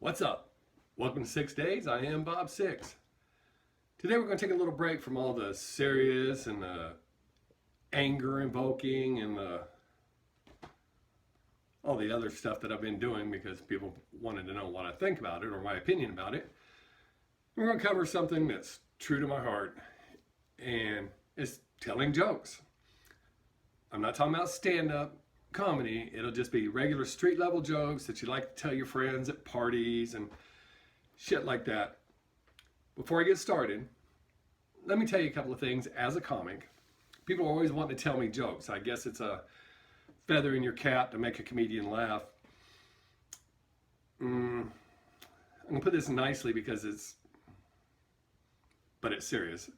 What's up? Welcome to Sixx Daze. I am Bob Sixx. Today we're going to take a little break from all the serious and the anger invoking and all the other stuff that I've been doing because people wanted to know what I think about it or my opinion about it. We're going to cover something that's true to my heart, and it's telling jokes. I'm not talking about stand-up comedy. It'll just be regular street level jokes that you like to tell your friends at parties and shit like that. Before I get started, let me tell you a couple of things as a comic. People always want to tell me jokes. I guess it's a feather in your cap to make a comedian laugh. I'm gonna put this nicely because it's serious.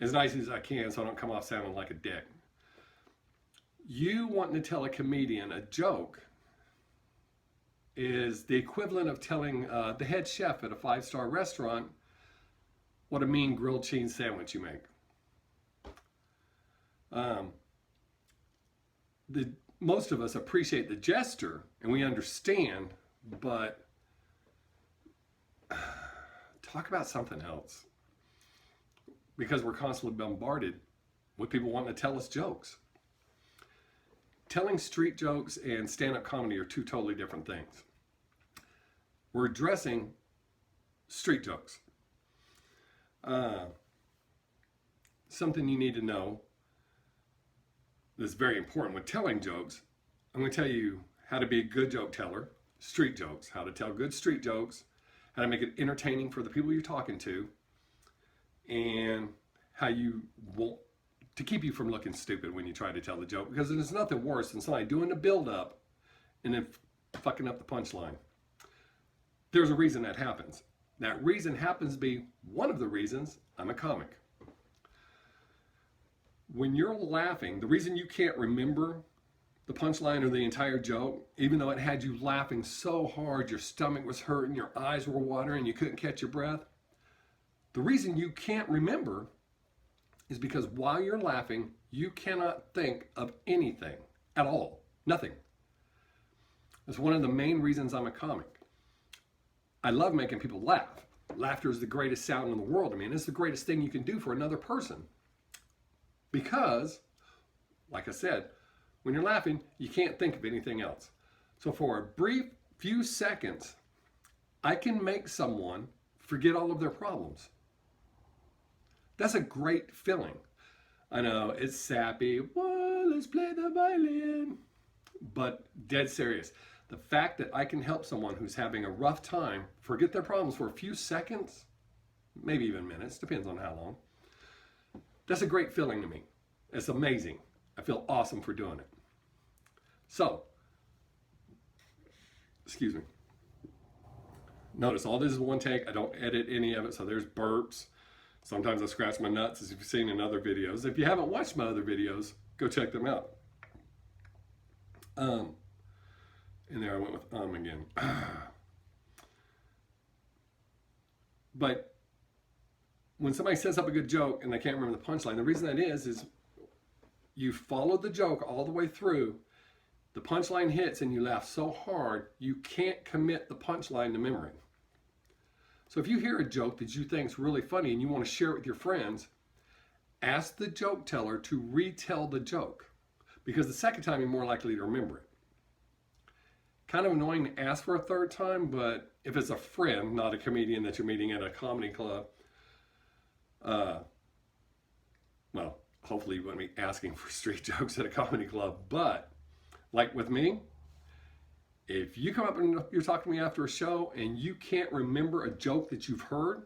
As nice as I can so I don't come off sounding like a dick. You wanting to tell a comedian a joke is the equivalent of telling the head chef at a 5-star restaurant what a mean grilled cheese sandwich you make. Most of us appreciate the gesture and we understand, but talk about something else. Because we're constantly bombarded with people wanting to tell us jokes. Telling street jokes and stand-up comedy are two totally different things. We're addressing street jokes. Something you need to know that's very important with telling jokes. I'm going to tell you how to be a good joke teller, street jokes, how to tell good street jokes, how to make it entertaining for the people you're talking to, and how you won't to keep you from looking stupid when you try to tell the joke, because there's nothing worse than somebody doing the build-up and then fucking up the punchline. There's a reason that happens. That reason happens to be one of the reasons I'm a comic. When you're laughing, the reason you can't remember the punchline or the entire joke, even though it had you laughing so hard, your stomach was hurting, your eyes were watering, you couldn't catch your breath, the reason you can't remember is because while you're laughing, you cannot think of anything at all. Nothing. That's one of the main reasons I'm a comic. I love making people laugh. Laughter is the greatest sound in the world. I mean, it's the greatest thing you can do for another person. Because, like I said, when you're laughing, you can't think of anything else. So for a brief few seconds, I can make someone forget all of their problems. That's a great feeling. I know, it's sappy. Whoa, let's play the violin. But dead serious. The fact that I can help someone who's having a rough time forget their problems for a few seconds, maybe even minutes, depends on how long. That's a great feeling to me. It's amazing. I feel awesome for doing it. So, excuse me. Notice all this is one take. I don't edit any of it, so there's burps. Sometimes I scratch my nuts, as you've seen in other videos. If you haven't watched my other videos, go check them out. And there I went with again. But when somebody sets up a good joke and they can't remember the punchline, the reason that is you followed the joke all the way through, the punchline hits and you laugh so hard, you can't commit the punchline to memory. So if you hear a joke that you think is really funny and you want to share it with your friends, ask the joke teller to retell the joke, because the second time you're more likely to remember it. Kind of annoying to ask for a third time, but if it's a friend, not a comedian that you're meeting at a comedy club, well, hopefully you wouldn't be asking for street jokes at a comedy club, but like with me, if you come up and you're talking to me after a show and you can't remember a joke that you've heard,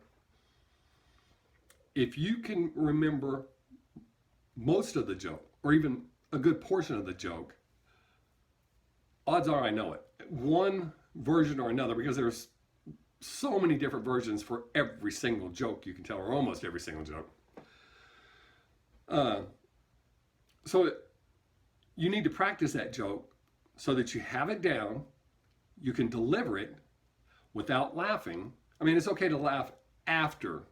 if you can remember most of the joke or even a good portion of the joke, odds are I know it. One version or another, because there's so many different versions for every single joke you can tell, or almost every single joke. You need to practice that joke so that you have it down, you can deliver it without laughing. I mean, it's okay to laugh after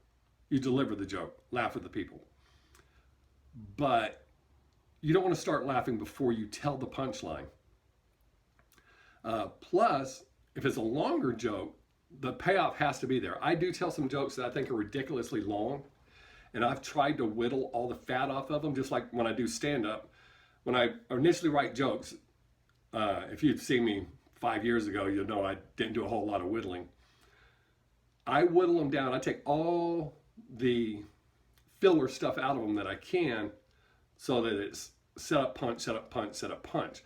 you deliver the joke, laugh with the people. But you don't want to start laughing before you tell the punchline. Plus, if it's a longer joke, the payoff has to be there. I do tell some jokes that I think are ridiculously long, and I've tried to whittle all the fat off of them, just like when I do stand-up. When I initially write jokes, if you'd seen me 5 years ago, you'll know I didn't do a whole lot of whittling. I whittle them down. I take all the filler stuff out of them that I can, so that it's set up, punch, set up, punch, set up, punch.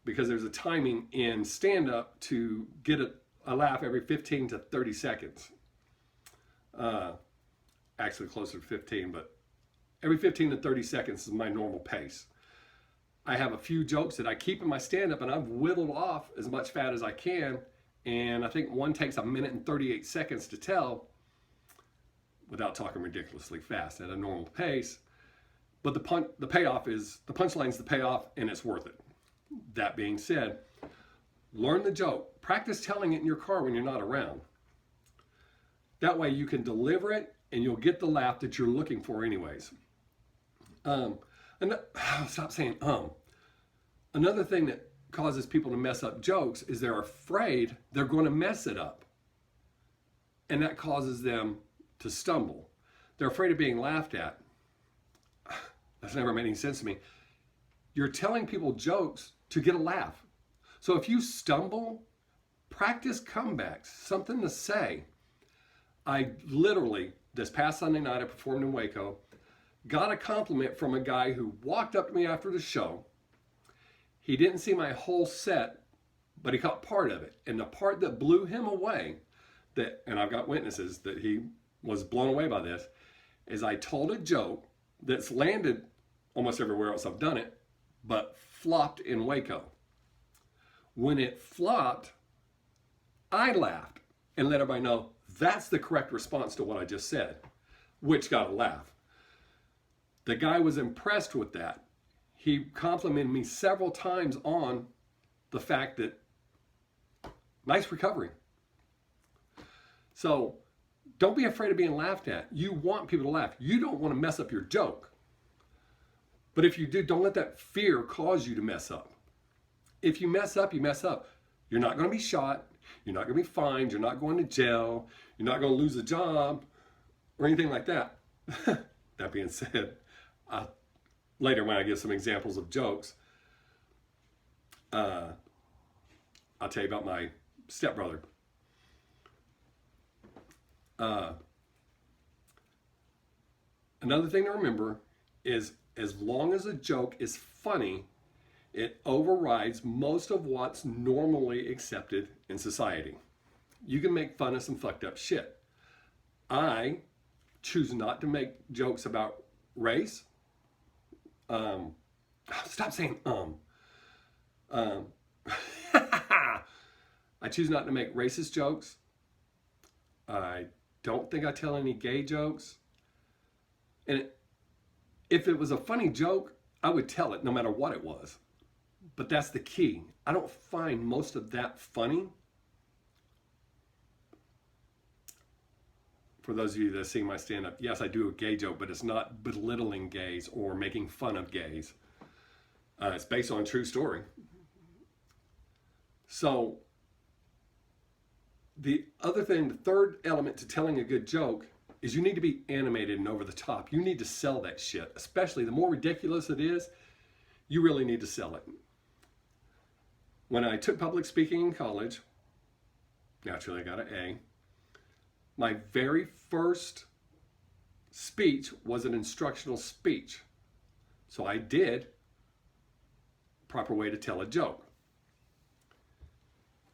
Because there's a timing in stand-up to get a laugh every 15 to 30 seconds. Actually closer to 15, but every 15 to 30 seconds is my normal pace. I have a few jokes that I keep in my stand-up, and I've whittled off as much fat as I can, and I think one takes 1 minute and 38 seconds to tell without talking ridiculously fast at a normal pace. But the payoff is, the punchline's the payoff, and it's worth it. That being said, learn the joke. Practice telling it in your car when you're not around. That way you can deliver it, and you'll get the laugh that you're looking for anyways. Stop saying Another thing that causes people to mess up jokes is they're afraid they're going to mess it up. And that causes them to stumble. They're afraid of being laughed at. That's never made any sense to me. You're telling people jokes to get a laugh. So if you stumble, practice comebacks, something to say. I literally, this past Sunday night, I performed in Waco, got a compliment from a guy who walked up to me after the show. He didn't see my whole set, but he caught part of it. And the part that blew him away, and I've got witnesses that he was blown away by this, is I told a joke that's landed almost everywhere else I've done it, but flopped in Waco. When it flopped, I laughed and let everybody know that's the correct response to what I just said, which got a laugh. The guy was impressed with that. He complimented me several times on the fact that, nice recovery. So don't be afraid of being laughed at. You want people to laugh. You don't want to mess up your joke. But if you do, don't let that fear cause you to mess up. If you mess up, you mess up. You're not going to be shot. You're not going to be fined. You're not going to jail. You're not going to lose a job or anything like that. That being said, later when I give some examples of jokes, I'll tell you about my stepbrother. Another thing to remember is, as long as a joke is funny, it overrides most of what's normally accepted in society. You can make fun of some fucked up shit. I choose not to make jokes about race. Stop saying I choose not to make racist jokes. I don't think I tell any gay jokes. And if it was a funny joke, I would tell it no matter what it was. But that's the key. I don't find most of that funny. For those of you that see my stand-up, yes, I do a gay joke, but it's not belittling gays or making fun of gays. It's based on a true story. So the other thing, the third element to telling a good joke is you need to be animated and over the top. You need to sell that shit. Especially the more ridiculous it is, you really need to sell it. When I took public speaking in college, naturally I got an A. My very first speech was an instructional speech. So I did proper way to tell a joke.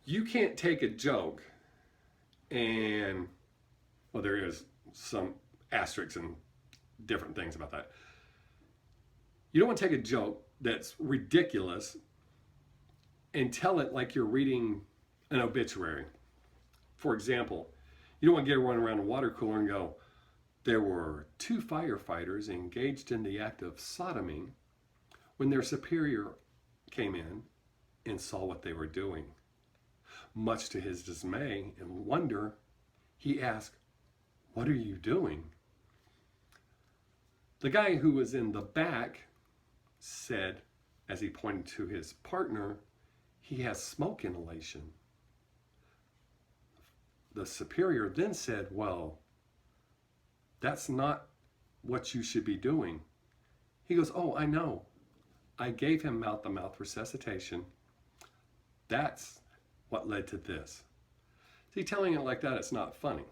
You can't take a joke and, well, there is some asterisks and different things about that. You don't want to take a joke that's ridiculous and tell it like you're reading an obituary. For example, you don't want to get everyone around a water cooler and go, there were 2 firefighters engaged in the act of sodomy when their superior came in and saw what they were doing. Much to his dismay and wonder, he asked, "What are you doing?" The guy who was in the back said, as he pointed to his partner, "He has smoke inhalation." the superior then said, well, that's not what you should be doing. He goes, oh, I know. I gave him mouth-to-mouth resuscitation. That's what led to this. See, telling it like that, it's not funny.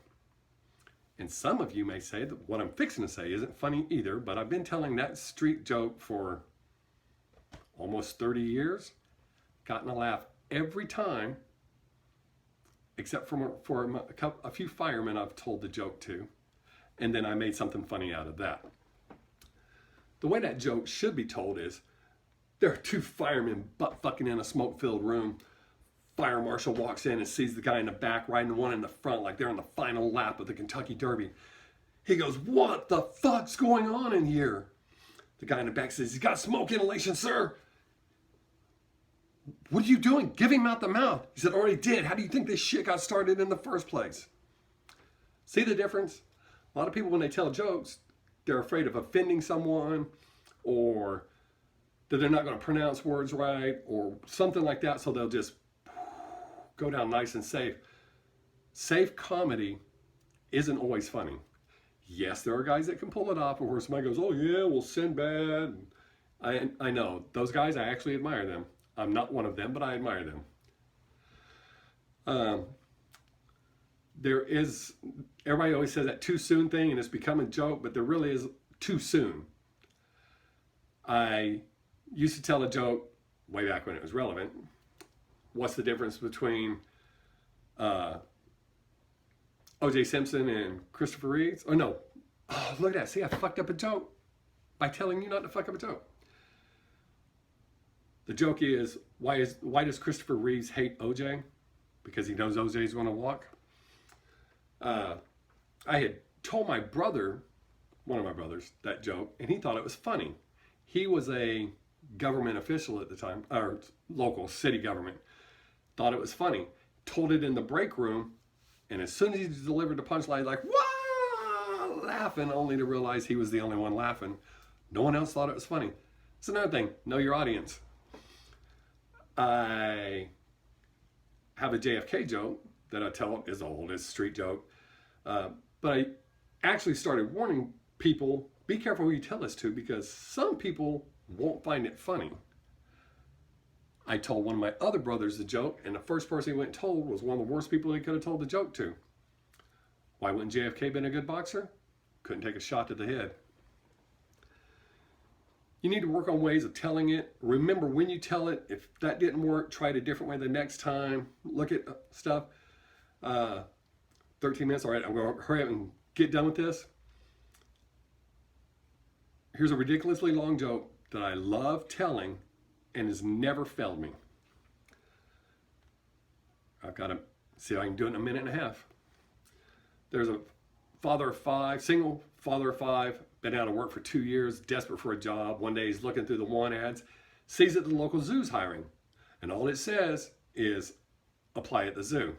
And some of you may say that what I'm fixing to say isn't funny either, but I've been telling that street joke for almost 30 years. Gotten a laugh every time, except for a few firemen I've told the joke to. And then I made something funny out of that. The way that joke should be told is, there are two firemen butt fucking in a smoke-filled room. Fire marshal walks in and sees the guy in the back riding the one in the front like they're on the final lap of the Kentucky Derby. He goes, what the fuck's going on in here? The guy in the back says, he's got smoke inhalation, sir. What are you doing? Give him mouth to mouth. He said, already did. How do you think this shit got started in the first place? See the difference? A lot of people, when they tell jokes, they're afraid of offending someone, or that they're not going to pronounce words right, or something like that, so they'll just go down nice and safe. Safe comedy isn't always funny. Yes, there are guys that can pull it off, where somebody goes, oh yeah, well, Sinbad. I know. Those guys, I actually admire them. I'm not one of them, but I admire them. Everybody always says that too soon thing, and it's become a joke, but there really is too soon. I used to tell a joke way back when it was relevant. What's the difference between O.J. Simpson and Christopher Reeves? Oh, no. Oh, look at that. See, I fucked up a joke by telling you not to fuck up a joke. The joke is, why does Christopher Reeves hate O.J.? Because he knows O.J.'s going to walk. I had told my brother, one of my brothers, that joke, and he thought it was funny. He was a government official at the time, or local city government. Thought it was funny. Told it in the break room, and as soon as he delivered the punchline, like, wah, laughing, only to realize he was the only one laughing. No one else thought it was funny. It's another thing. Know your audience. I have a JFK joke that I tell is old, it's a street joke. But I actually started warning people, be careful who you tell this to, because some people won't find it funny. I told one of my other brothers the joke, and the first person he went and told was one of the worst people he could have told the joke to. Why wouldn't JFK been a good boxer? Couldn't take a shot to the head. You need to work on ways of telling it. Remember when you tell it. If that didn't work, try it a different way the next time. Look at stuff. 13 minutes. All right, I'm going to hurry up and get done with this. Here's a ridiculously long joke that I love telling and has never failed me. I've got to see if I can do it in a minute and a half. There's a father of five, single father of five, been out of work for 2 years, desperate for a job. One day he's looking through the want ads, sees that the local zoo's hiring, and all it says is apply at the zoo.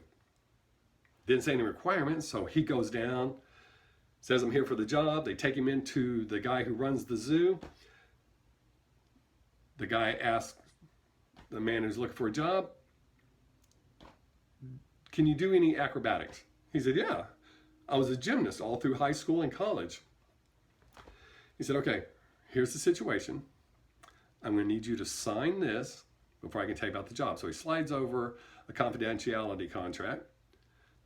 Didn't say any requirements, so he goes down, says I'm here for the job. They take him into the guy who runs the zoo. The guy asks the man who's looking for a job, can you do any acrobatics? He said, yeah, I was a gymnast all through high school and college. He said, okay, here's the situation. I'm going to need you to sign this before I can take out the job. So he slides over a confidentiality contract.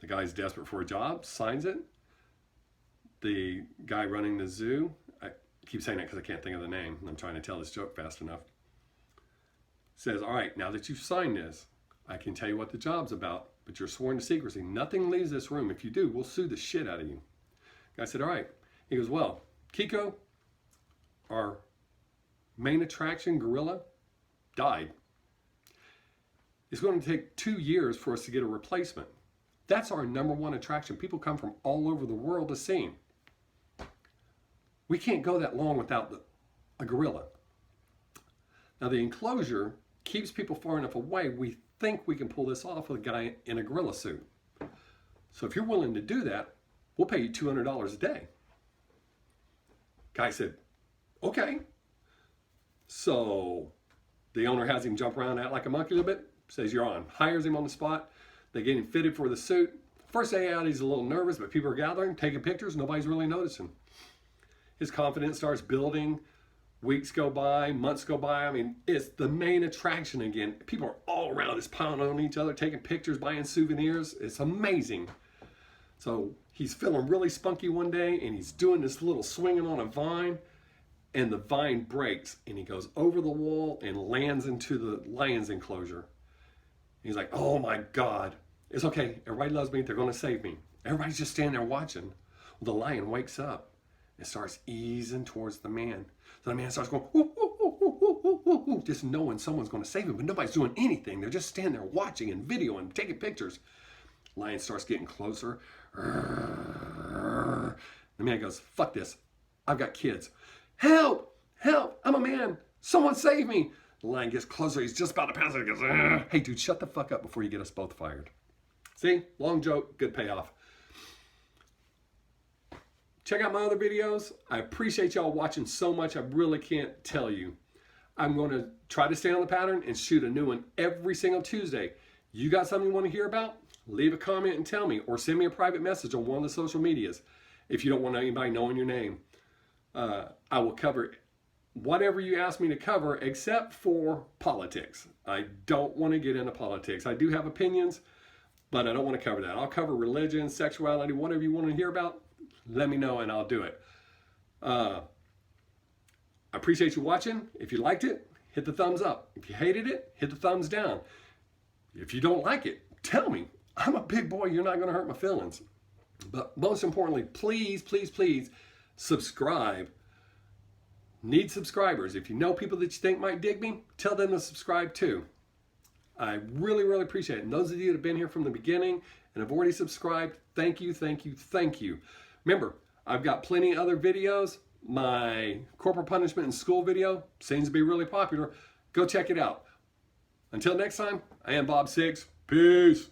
The guy's desperate for a job, signs it. The guy running the zoo, I keep saying that because I can't think of the name. I'm trying to tell this joke fast enough. Says, all right, now that you've signed this, I can tell you what the job's about, but you're sworn to secrecy. Nothing leaves this room. If you do, we'll sue the shit out of you. The guy said, all right. He goes, well, Kiko, our main attraction, gorilla, died. It's going to take 2 years for us to get a replacement. That's our number one attraction. People come from all over the world to see him. We can't go that long without a gorilla. Now the enclosure keeps people far enough away. We think we can pull this off with a guy in a gorilla suit. So if you're willing to do that, we'll pay you $200 a day. Guy said, okay. So the owner has him jump around, act like a monkey a little bit, says you're on, hires him on the spot. They get him fitted for the suit, First day out, he's a little nervous, but people are gathering, taking pictures. Nobody's really noticing. His confidence starts building. Weeks go by, months go by. I mean, it's the main attraction again. People are all around us, piling on each other, taking pictures, buying souvenirs. It's amazing. So he's feeling really spunky one day, and he's doing this little swinging on a vine, and the vine breaks, and he goes over the wall and lands into the lion's enclosure. He's like, oh my God, it's okay. Everybody loves me. They're going to save me. Everybody's just standing there watching. Well, the lion wakes up and starts easing towards the man. So the man starts going, ooh, ooh, ooh, ooh, ooh, ooh, ooh, just knowing someone's going to save him, but nobody's doing anything. They're just standing there watching and videoing, taking pictures. Lion starts getting closer. The man goes, fuck this. I've got kids. Help! Help! I'm a man. Someone save me. The lion gets closer. He's just about to pass it. He goes, hey, dude, shut the fuck up before you get us both fired. See? Long joke, good payoff. Check out my other videos. I appreciate y'all watching so much. I really can't tell you. I'm going to try to stay on the pattern and shoot a new one every single Tuesday. You got something you want to hear about? Leave a comment and tell me, or send me a private message on one of the social medias if you don't want anybody knowing your name. I will cover whatever you ask me to cover except for politics. I don't want to get into politics. I do have opinions, but I don't want to cover that. I'll cover religion, sexuality, whatever you want to hear about. Let me know and I'll do it. I appreciate you watching. If you liked it, hit the thumbs up. If you hated it, hit the thumbs down. If you don't like it, tell me. I'm a big boy. You're not going to hurt my feelings. But most importantly, please, please, please subscribe. Need subscribers. If you know people that you think might dig me, tell them to subscribe too. I really, really appreciate it. And those of you that have been here from the beginning and have already subscribed, thank you, thank you, thank you. Remember, I've got plenty of other videos. My corporal punishment in school video seems to be really popular. Go check it out. Until next time, I am Bob Sixx. Peace.